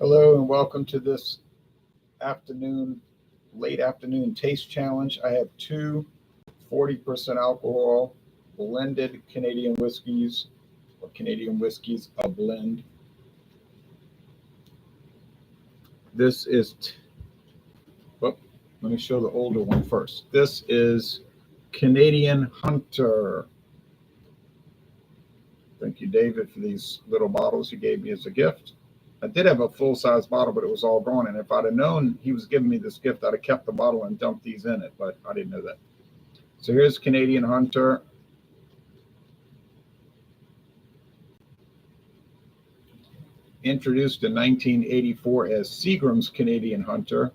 Hello and welcome to this late afternoon taste challenge. I have two 40% alcohol blended Canadian whiskeys, or Canadian whiskeys, a blend. This is, well, let me show the older one first. This is Canadian Hunter. Thank you, David, for these little bottles he gave me as a gift. I did have a full-size bottle, but it was all gone. And if I'd have known he was giving me this gift, I'd have kept the bottle and dumped these in it, but I didn't know that. So here's Canadian Hunter. Introduced in 1984 as Seagram's Canadian Hunter.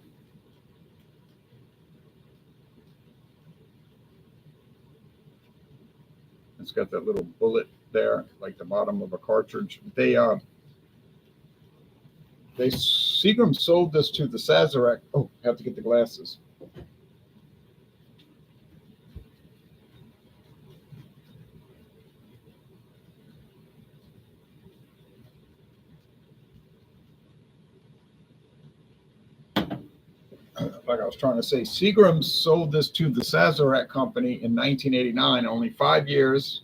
It's got that little bullet there, like the bottom of a cartridge. Seagram sold this to the Sazerac. Oh, I have to get the glasses. Like I was trying to say, Seagram sold this to the Sazerac Company in 1989, only 5 years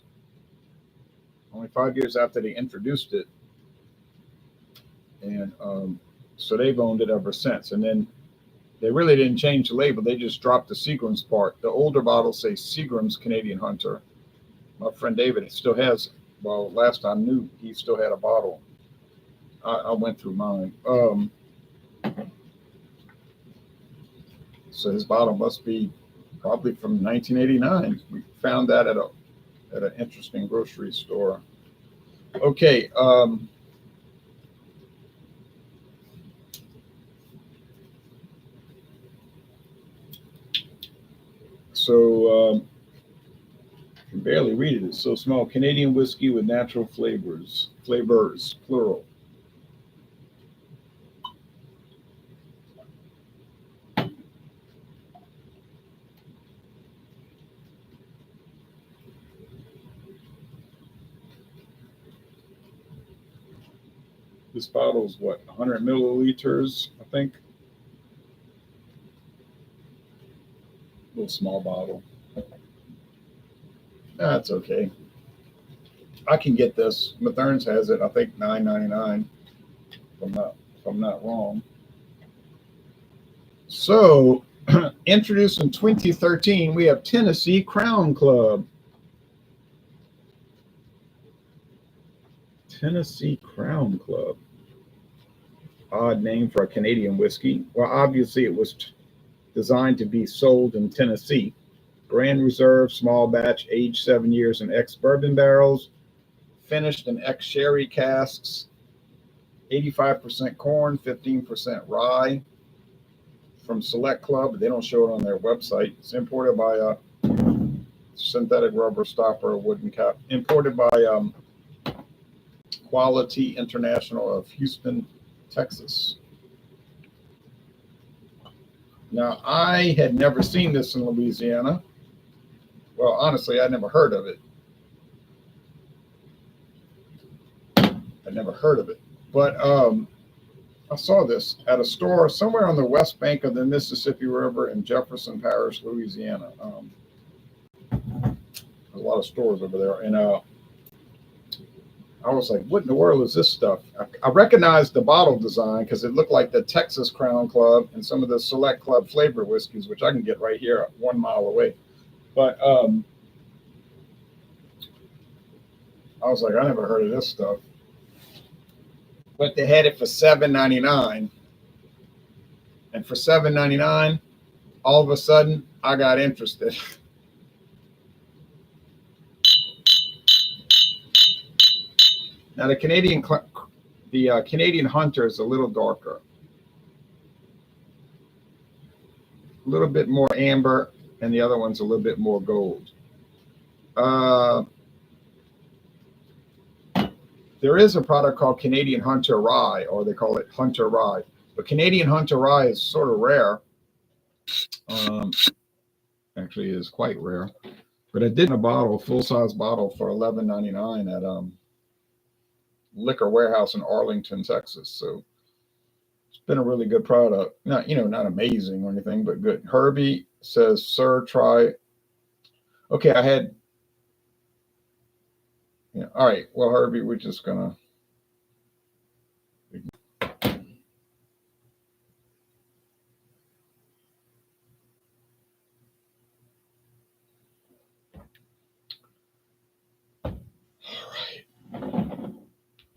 after they introduced it. And so they've owned it ever since. And then they really didn't change the label. They just dropped the Seagram's part. The older bottles say Seagram's Canadian Hunter. My friend David still has, well, last I knew, he still had a bottle. I went through mine. So his bottle must be probably from 1989. We found that at an interesting grocery store. Okay. So I can barely read it. It's so small. Canadian whiskey with natural flavors, plural. This bottle is what, 100 milliliters, I think. Little small bottle. That's okay. I can get this. Mathern's has it, I think $9.99. If I'm not wrong. So, introduced in 2013, we have Tennessee Crown Club. Tennessee Crown Club. Odd name for a Canadian whiskey. Well, obviously it was designed to be sold in Tennessee. Grand Reserve, small batch, aged 7 years in ex-bourbon barrels, finished in ex-sherry casks, 85% corn, 15% rye, from Select Club. They don't show it on their website. It's imported by a synthetic rubber stopper, wooden cap. Imported by Quality International of Houston, Texas. Now, I had never seen this in Louisiana. Well, honestly, I never heard of it. But I saw this at a store somewhere on the west bank of the Mississippi River in Jefferson Parish, Louisiana. There's a lot of stores over there. And I was like, what in the world is this stuff? I recognized the bottle design because it looked like the Texas Crown Club and some of the Select Club flavor whiskeys, which I can get right here 1 mile away. But I was like, I never heard of this stuff. But they had it for $7.99. And for $7.99, all of a sudden, I got interested. Now, the Canadian Hunter is a little darker. A little bit more amber, and the other one's a little bit more gold. There is a product called Canadian Hunter Rye, or they call it Hunter Rye. But Canadian Hunter Rye is sort of rare. Actually, it is quite rare. But I did a bottle, full-size bottle, for $11.99 at Liquor Warehouse in Arlington, Texas. So been a really good product. Not, not amazing or anything, but good. Herbie says, "Sir, try." Okay, I had. Yeah, all right. Well, Herbie, we're just gonna.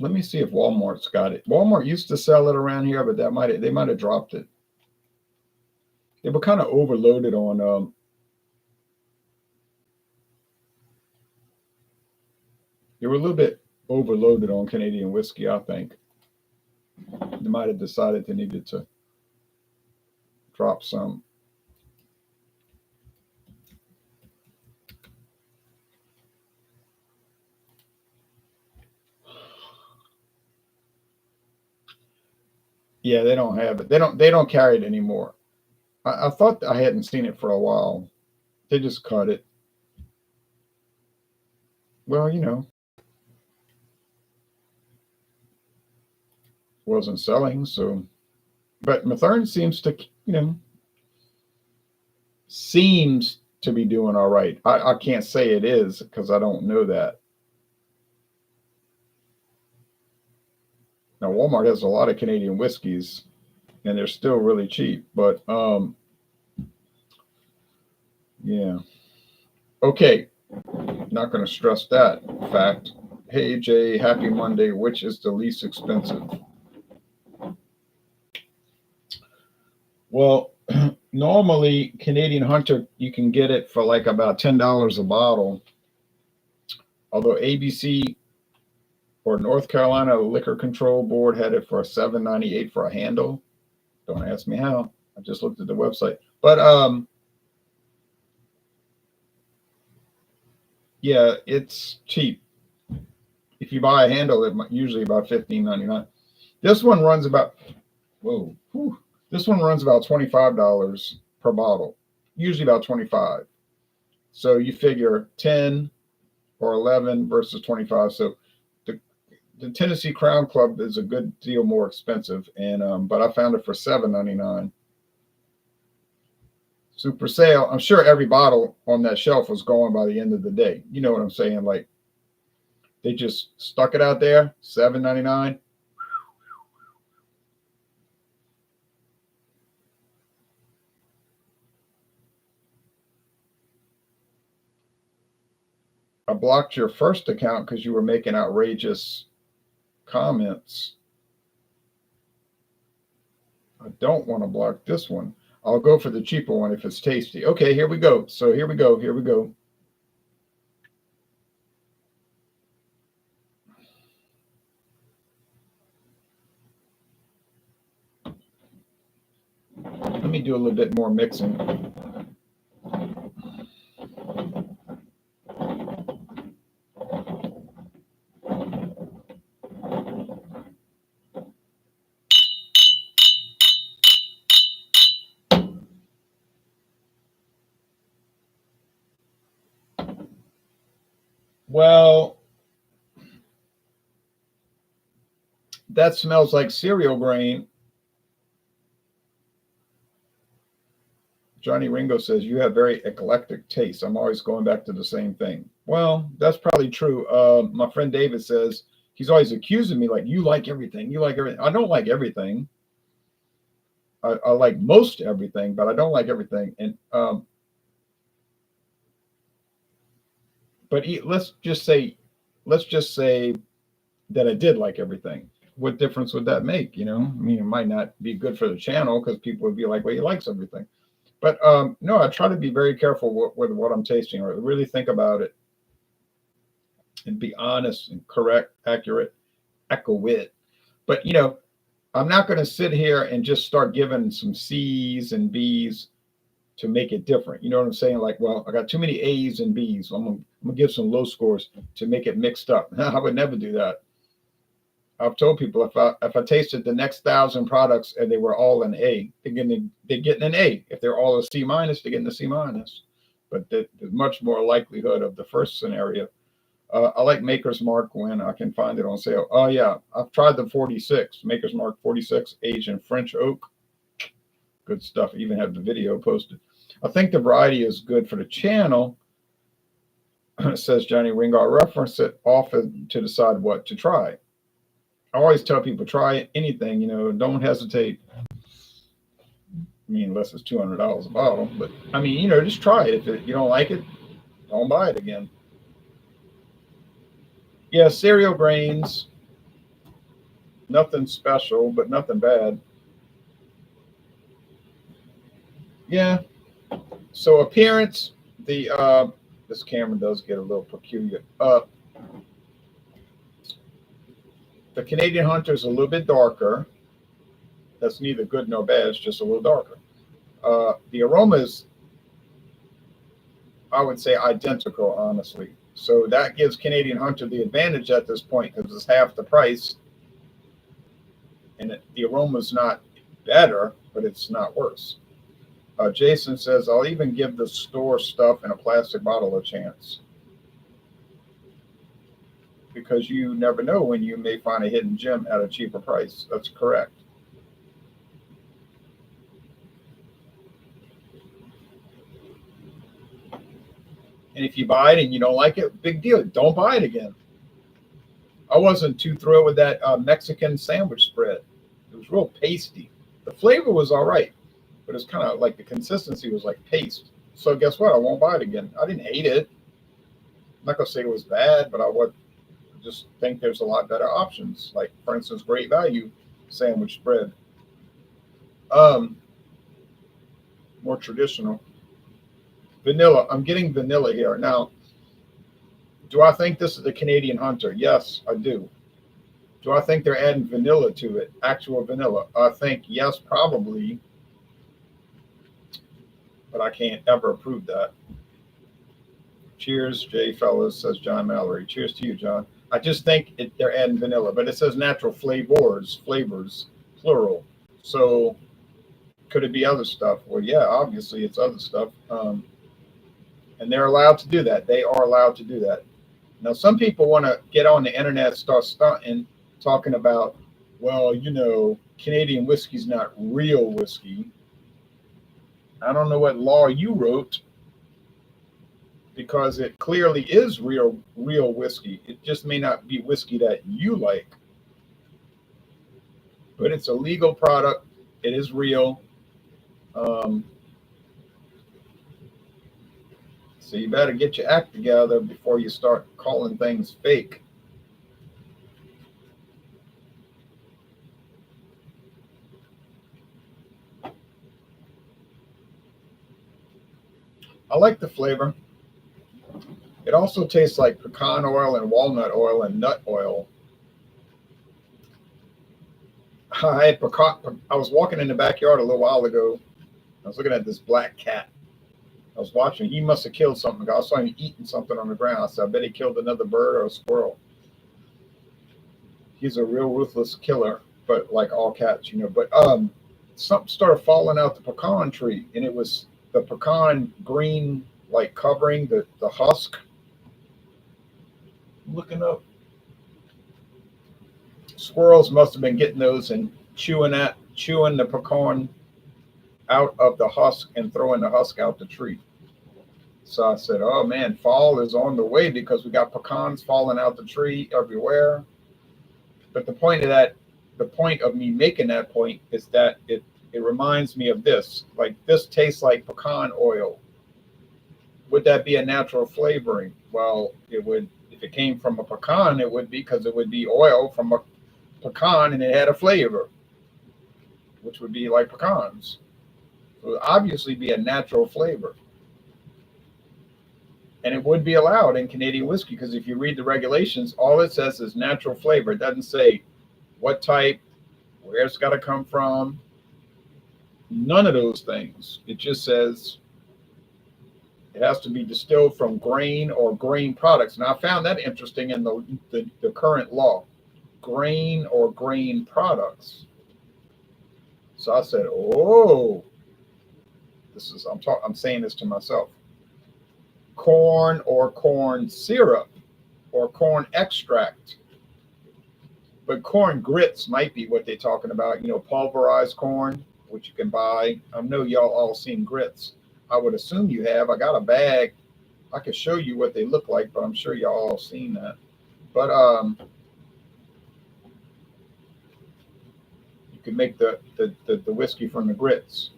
Let me see if Walmart's got it. Walmart used to sell it around here, but they might have dropped it. They were kind of overloaded on. They were a little bit overloaded on Canadian whiskey, I think. They might have decided they needed to drop some. Yeah, they don't have it. They don't carry it anymore. I thought I hadn't seen it for a while. They just cut it. Well, wasn't selling, so. But Mathern seems to be doing all right. I can't say it is because I don't know that. Now Walmart has a lot of Canadian whiskeys, and they're still really cheap. But yeah. Okay, not going to stress that fact. Hey Jay, happy Monday. Which is the least expensive? Well, normally Canadian Hunter, you can get it for like about $10 a bottle. Although ABC or North Carolina Liquor Control Board had it for $7.98 for a handle. Don't ask me how. I just looked at the website. But yeah, it's cheap. If you buy a handle, it usually about $15.99. This one runs about This one runs about $25 per bottle, usually about 25. So you figure 10 or 11 versus 25. So the Tennessee Crown Club is a good deal more expensive, and but I found it for $7.99. Super sale. I'm sure every bottle on that shelf was gone by the end of the day. You know what I'm saying? Like they just stuck it out there, $7.99. I blocked your first account because you were making outrageous comments. I don't want to block this one. I'll go for the cheaper one if it's tasty. Okay, here we go. So here we go. Here we go. Let me do a little bit more mixing. Well, that smells like cereal grain. Johnny Ringo says, you have very eclectic taste. I'm always going back to the same thing. Well, that's probably true. My friend David says, he's always accusing me like, you like everything. You like everything. I don't like everything. I like most everything, but I don't like everything. And but let's just say that I did like everything. What difference would that make? I mean, it might not be good for the channel because people would be like, well, he likes everything. But no, I try to be very careful with what I'm tasting, or really think about it and be honest and correct, accurate, accurate. But I'm not going to sit here and just start giving some C's and B's to make it different. You know what I'm saying? Like, well, I got too many A's and B's. I'm gonna give some low scores to make it mixed up. I would never do that. I've told people if I tasted the next 1,000 products and they were all an A, they're getting an A. If they're all a C minus, they're getting a C minus. But there's much more likelihood of the first scenario. I like Maker's Mark when I can find it on sale. Oh, yeah. I've tried the 46, Maker's Mark 46, aged in French oak. Good stuff. I even have the video posted. I think the variety is good for the channel, says Johnny Ringo. I reference it often to decide what to try. I always tell people, try anything, don't hesitate. I mean, unless it's $200 a bottle. But, I mean, just try it. If you don't like it, don't buy it again. Yeah, cereal grains, nothing special, but nothing bad. Yeah. So appearance, this camera does get a little peculiar. The Canadian Hunter is a little bit darker. That's neither good nor bad. It's just a little darker. The aroma is, I would say, identical, honestly. So that gives Canadian Hunter the advantage at this point because it's half the price. And the aroma is not better, but it's not worse. Jason says, I'll even give the store stuff in a plastic bottle a chance. Because you never know when you may find a hidden gem at a cheaper price. That's correct. And if you buy it and you don't like it, big deal. Don't buy it again. I wasn't too thrilled with that Mexican sandwich spread. It was real pasty. The flavor was all right, but it's kind of like the consistency was like paste. So guess what? I won't buy it again. I didn't hate it. I'm not going to say it was bad, but I would just think there's a lot better options. Like, for instance, Great Value sandwich spread. More traditional. Vanilla. I'm getting vanilla here. Now, do I think this is the Canadian Hunter? Yes, I do. Do I think they're adding vanilla to it? Actual vanilla? I think yes, probably. But I can't ever prove that. Cheers, Jay fellas, says John Mallory. Cheers to you, John. I just think they're adding vanilla, but it says natural flavors, plural. So could it be other stuff? Well, yeah, obviously it's other stuff. And they're allowed to do that. They are allowed to do that. Now, some people want to get on the internet, start stunting, talking about, well, Canadian whiskey's not real whiskey. I don't know what law you wrote, because it clearly is real whiskey. It just may not be whiskey that you like. But it's a legal product. It is real. So you better get your act together before you start calling things fake. I like the flavor. It also tastes like pecan oil and walnut oil and nut oil. I was walking in the backyard a little while ago. I was looking at this black cat. I was watching. He must have killed something. I saw him eating something on the ground. I said, I bet he killed another bird or a squirrel. He's a real ruthless killer, but like all cats, But something started falling out the pecan tree, and it was the pecan green, like covering the husk. I'm looking up. Squirrels must have been getting those and chewing the pecan out of the husk and throwing the husk out the tree. So I said, oh man, fall is on the way because we got pecans falling out the tree everywhere. But the point of me making that point is that it reminds me of this. Like, this tastes like pecan oil. Would that be a natural flavoring? Well, it would. If it came from a pecan, it would be, because it would be oil from a pecan and it had a flavor, which would be like pecans. So it would obviously be a natural flavor. And it would be allowed in Canadian whiskey, because if you read the regulations, all it says is natural flavor. It doesn't say what type, where it's got to come from, none of those things. It just says it has to be distilled from grain or grain products. And I found that interesting in the current law, grain or grain products. So I said, oh, I'm saying this to myself. Corn or corn syrup. or corn extract. But corn grits might be what they're talking about. Pulverized corn, which you can buy. I know y'all all seen grits. I would assume you have. I got a bag. I could show you what they look like, but I'm sure y'all all seen that. But you can make the whiskey from the grits.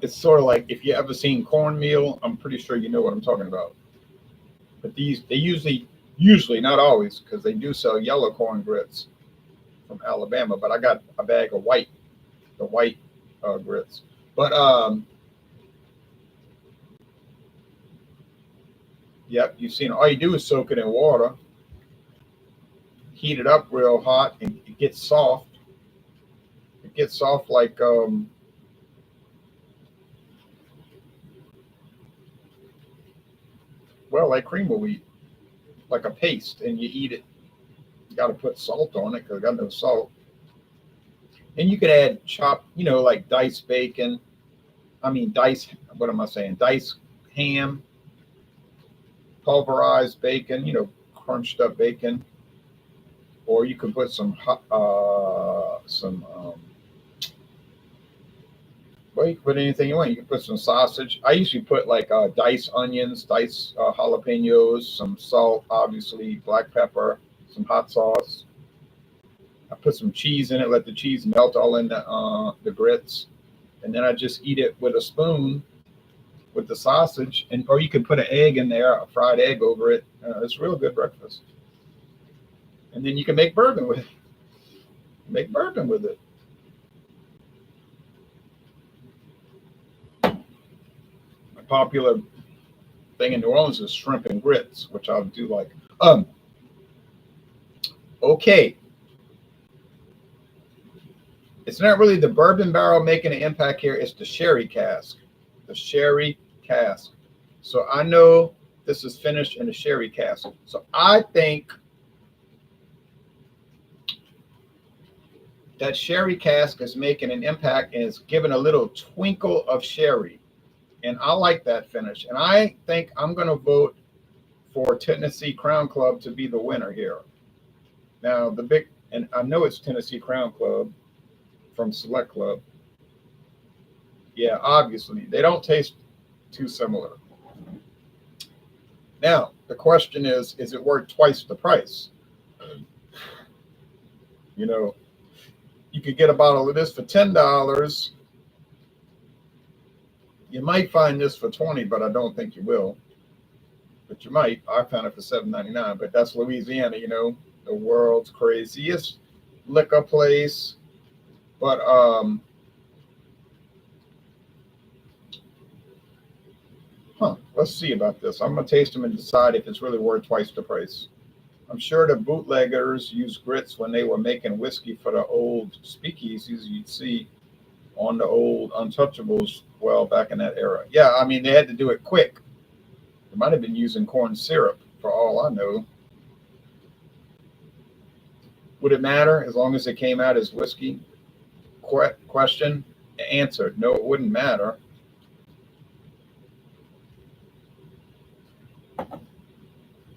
It's sort of like if you ever seen cornmeal, I'm pretty sure you know what I'm talking about. But they usually not always, because they do sell yellow corn grits from Alabama. But I got a bag of the white grits. But yep, you've seen. All you do is soak it in water, heat it up real hot, and it gets soft. It gets soft like like cream of wheat, like a paste, and you eat it. You got to put salt on it because I got no salt. And you could add chopped, like diced bacon. What am I saying? Diced ham, pulverized bacon, crunched up bacon. Or you could put well, you can put anything you want. You can put some sausage. I usually put like diced onions, diced jalapenos, some salt, obviously, black pepper, some hot sauce. I put some cheese in it, let the cheese melt all in the grits. And then I just eat it with a spoon with the sausage. Or you can put an egg in there, a fried egg over it. It's a real good breakfast. And then you can make bourbon with it. Make bourbon with it. A popular thing in New Orleans is shrimp and grits, which I do like. Okay. It's not really the bourbon barrel making an impact here. It's the sherry cask. The sherry cask. So I know this is finished in a sherry cask. So I think that sherry cask is making an impact and it's giving a little twinkle of sherry. And I like that finish. And I think I'm going to vote for Tennessee Crown Club to be the winner here. Now, and I know it's Tennessee Crown Club from Select Club. Yeah, obviously. They don't taste too similar. Now, the question is it worth twice the price? You could get a bottle of this for $10. You might find this for $20, but I don't think you will. But you might. I found it for $7.99, but that's Louisiana, the world's craziest liquor place. But let's see about this. I'm gonna taste them and decide if it's really worth twice the price. I'm sure the bootleggers used grits when they were making whiskey for the old speakeasies you'd see on the old Untouchables, well, back in that era. Yeah, I mean, they had to do it quick. They might have been using corn syrup, for all I know. Would it matter as long as it came out as whiskey? Question answered. No, it wouldn't matter.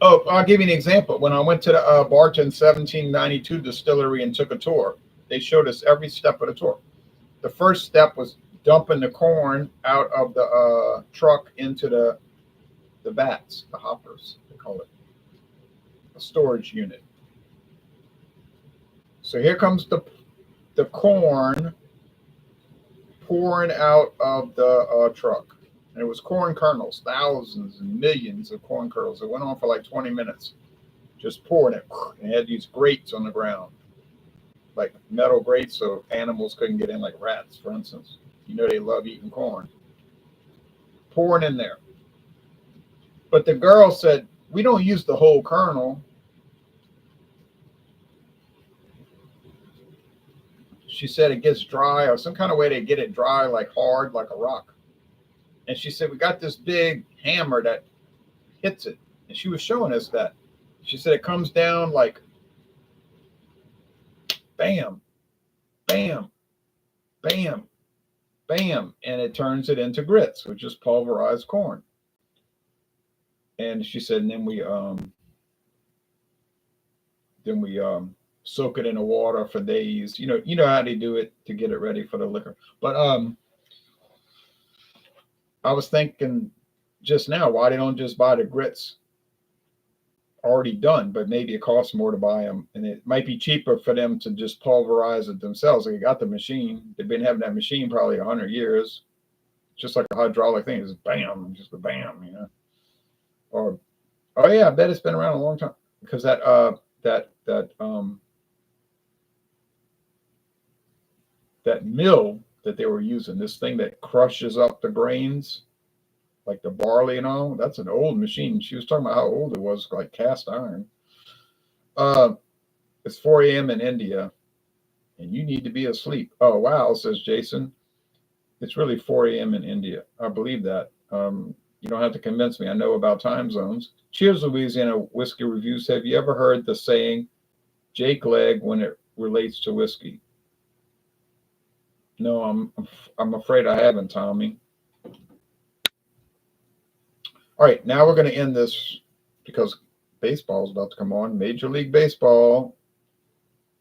Oh, I'll give you an example. When I went to the Barton 1792 distillery and took a tour, they showed us every step of the tour. The first step was dumping the corn out of the truck into the vats, the hoppers, they call it, a storage unit. So here comes the corn pouring out of the truck. And it was corn kernels, thousands and millions of corn kernels. It went on for like 20 minutes, just pouring it. And it had these grates on the ground, like metal grates so animals couldn't get in, like rats, for instance. They love eating corn. Pouring in there. But the girl said, we don't use the whole kernel. She said it gets dry, or some kind of way they get it dry, like hard, like a rock. And she said, we got this big hammer that hits it. And she was showing us that. She said it comes down like bam, bam, bam, bam. And it turns it into grits, which is pulverized corn. And she said, and then we soak it in the water for days. You know how they do it to get it ready for the liquor. But I was thinking just now, why they don't just buy the grits already done? But maybe it costs more to buy them, and it might be cheaper for them to just pulverize it themselves. They got the machine; they've been having that machine probably 100 years, just like a hydraulic thing. It's bam, just a bam. Or oh yeah, I bet it's been around a long time because that mill that they were using, this thing that crushes up the grains like the barley and all, that's an old machine. She was talking about how old it was, like cast iron. Uh, it's 4 a.m. in India, and you need to be asleep. Oh, wow, says Jason. It's really 4 a.m. in India. I believe that. You don't have to convince me. I know about time zones. Cheers, Louisiana Whiskey Reviews. Have you ever heard the saying, Jake leg, when it relates to whiskey? No, I'm afraid I haven't, Tommy. All right, now we're going to end this because baseball is about to come on. Major League Baseball,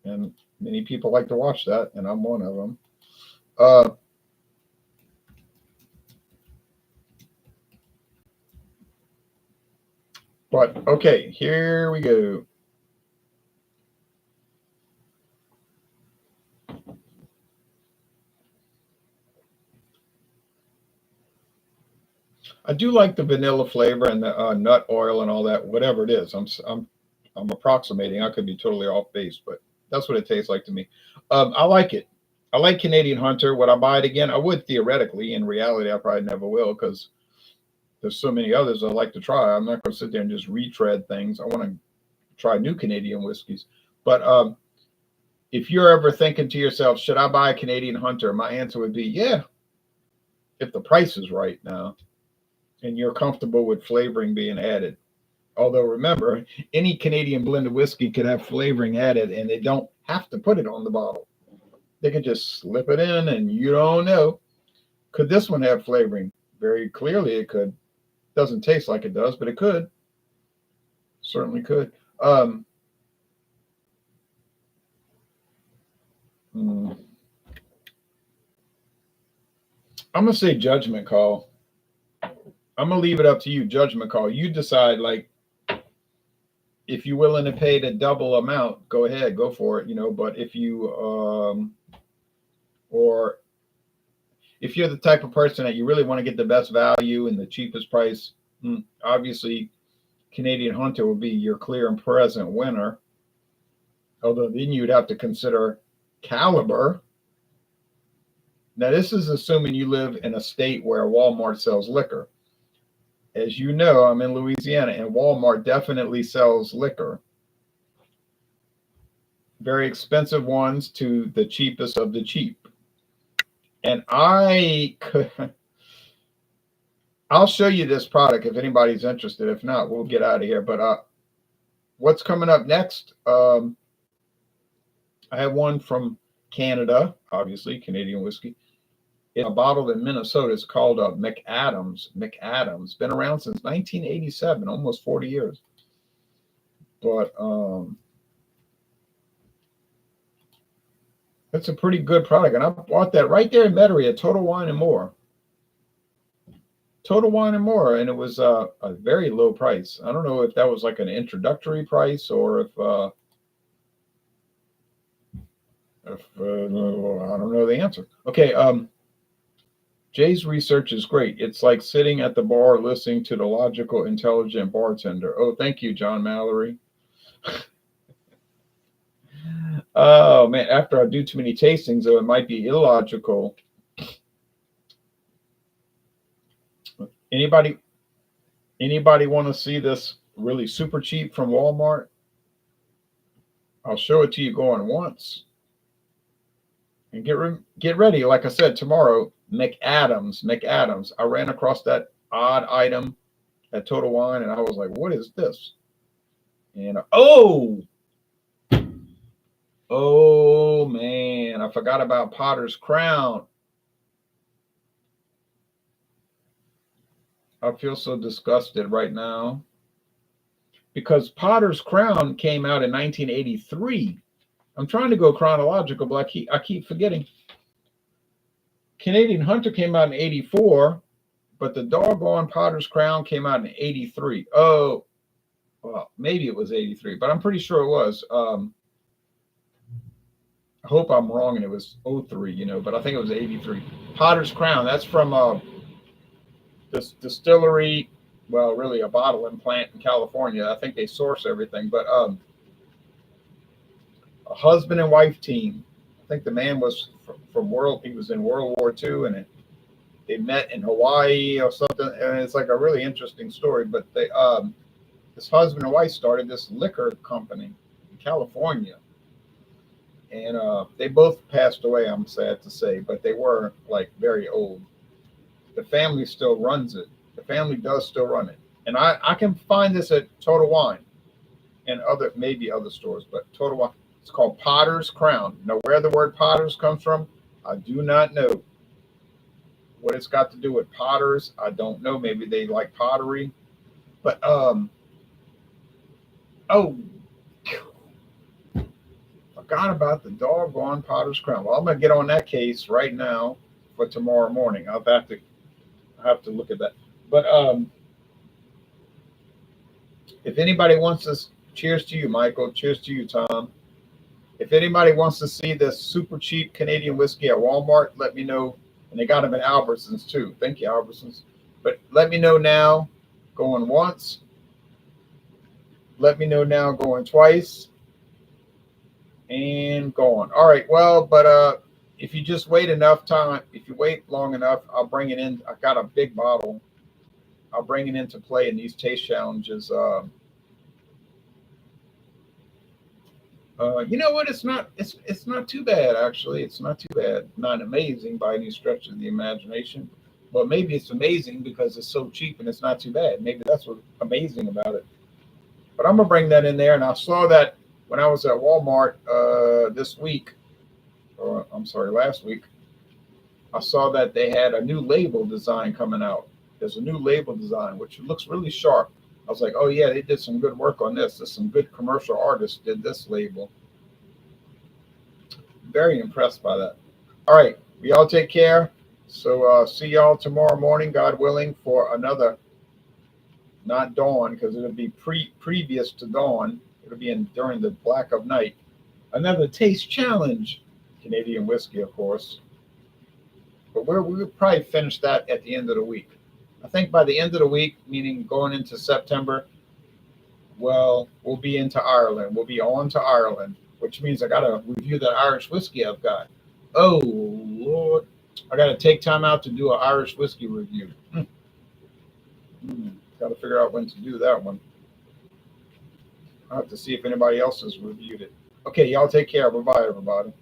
and many people like to watch that, and I'm one of them. But okay, here we go. I do like the vanilla flavor and the nut oil and all that, whatever it is. I'm approximating. I could be totally off base, but that's what it tastes like to me. I like it. I like Canadian Hunter. Would I buy it again? I would theoretically. In reality, I probably never will because there's so many others I like to try. I'm not going to sit there and just retread things. I want to try new Canadian whiskeys. But if you're ever thinking to yourself, should I buy a Canadian Hunter? My answer would be, yeah, if the price is right now and you're comfortable with flavoring being added. Although remember, any Canadian blended whiskey could have flavoring added and they don't have to put it on the bottle. They could just slip it in and you don't know. Could this one have flavoring? Very clearly it could. Doesn't taste like it does, but it could. Certainly could. I'm going to say judgment call. I'm going to leave it up to you, judgment call. You decide, like, if you're willing to pay the double amount, go ahead, go for it, but if you, or if you're the type of person that you really want to get the best value and the cheapest price, obviously Canadian Hunter will be your clear and present winner. Although then you'd have to consider caliber. Now, this is assuming you live in a state where Walmart sells liquor. As you know, I'm in Louisiana, and Walmart definitely sells liquor. Very expensive ones to the cheapest of the cheap. And I'll show you this product if anybody's interested. If not, we'll get out of here. But what's coming up next? I have one from Canada, obviously, Canadian whiskey. It's bottled in Minnesota. It's called McAdams. McAdams. Been around since 1987, almost 40 years. But it's a pretty good product. And I bought that right there in Metairie at Total Wine and More. Total Wine and More. And it was a very low price. I don't know if that was like an introductory price or if I don't know the answer. Okay. Jay's research is great. It's like sitting at the bar listening to the logical, intelligent bartender. Oh, thank you, John Mallory. Oh, man, after I do too many tastings, though, it might be illogical. Anybody want to see this really super cheap from Walmart? I'll show it to you going once. And get ready. Like I said, tomorrow, McAdams. I ran across that odd item at Total Wine, and I was like, what is this? And oh man, I forgot about Potter's Crown. I feel so disgusted right now because Potter's Crown came out in 1983. I'm trying to go chronological, but I keep forgetting. Canadian Hunter came out in 84, but the doggone Potter's Crown came out in 83. Oh, well, maybe it was 83, but I'm pretty sure it was. I hope I'm wrong and it was 03, but I think it was 83. Potter's Crown, that's from this distillery, well, really a bottling plant in California. I think they source everything, but a husband and wife team. I think the man was he was in World War II, and they met in Hawaii or something. And it's like a really interesting story. But this husband and wife started this liquor company in California, and they both passed away. I'm sad to say, but they were like very old. The family still runs it. The family does still run it, and I can find this at Total Wine and maybe other stores, but Total Wine. It's called Potter's Crown. Now, where the word Potters comes from, I do not know. What it's got to do with potters, I don't know. Maybe they like pottery, but forgot about the doggone Potter's Crown. Well, I'm gonna get on that case right now for tomorrow morning. I'll have to look at that. But if anybody wants this, cheers to you, Michael. Cheers to you, Tom. If anybody wants to see this super cheap Canadian whiskey at Walmart, let me know. And they got them at Albertsons too. Thank you, Albertsons. But let me know now, going once. Let me know now, going twice. And going. All right, well, but if you just wait enough time, if you wait long enough, I'll bring it in. I got a big bottle. I'll bring it into play in these taste challenges. You know what? It's not too bad, actually. It's not too bad. Not amazing by any stretch of the imagination, but maybe it's amazing because it's so cheap and it's not too bad. Maybe that's what's amazing about it. But I'm gonna bring that in there, and I saw that when I was at Walmart this week, or I'm sorry, last week. I saw that they had a new label design coming out. There's a new label design which looks really sharp. I was like, oh yeah, they did some good work on this. There's some good commercial artists did this label. Very impressed by that. All right, we all take care. So see y'all tomorrow morning, God willing, for another, not dawn, because it'll be previous to dawn. It'll be during the black of night. Another taste challenge, Canadian whiskey, of course. But we'll probably finish that at the end of the week. I think by the end of the week, meaning going into September, well, we'll be into Ireland. We'll be on to Ireland, which means I got to review that Irish whiskey I've got. Oh, Lord. I got to take time out to do an Irish whiskey review. Got to figure out when to do that one. I'll have to see if anybody else has reviewed it. Okay, y'all take care. Bye-bye, everybody.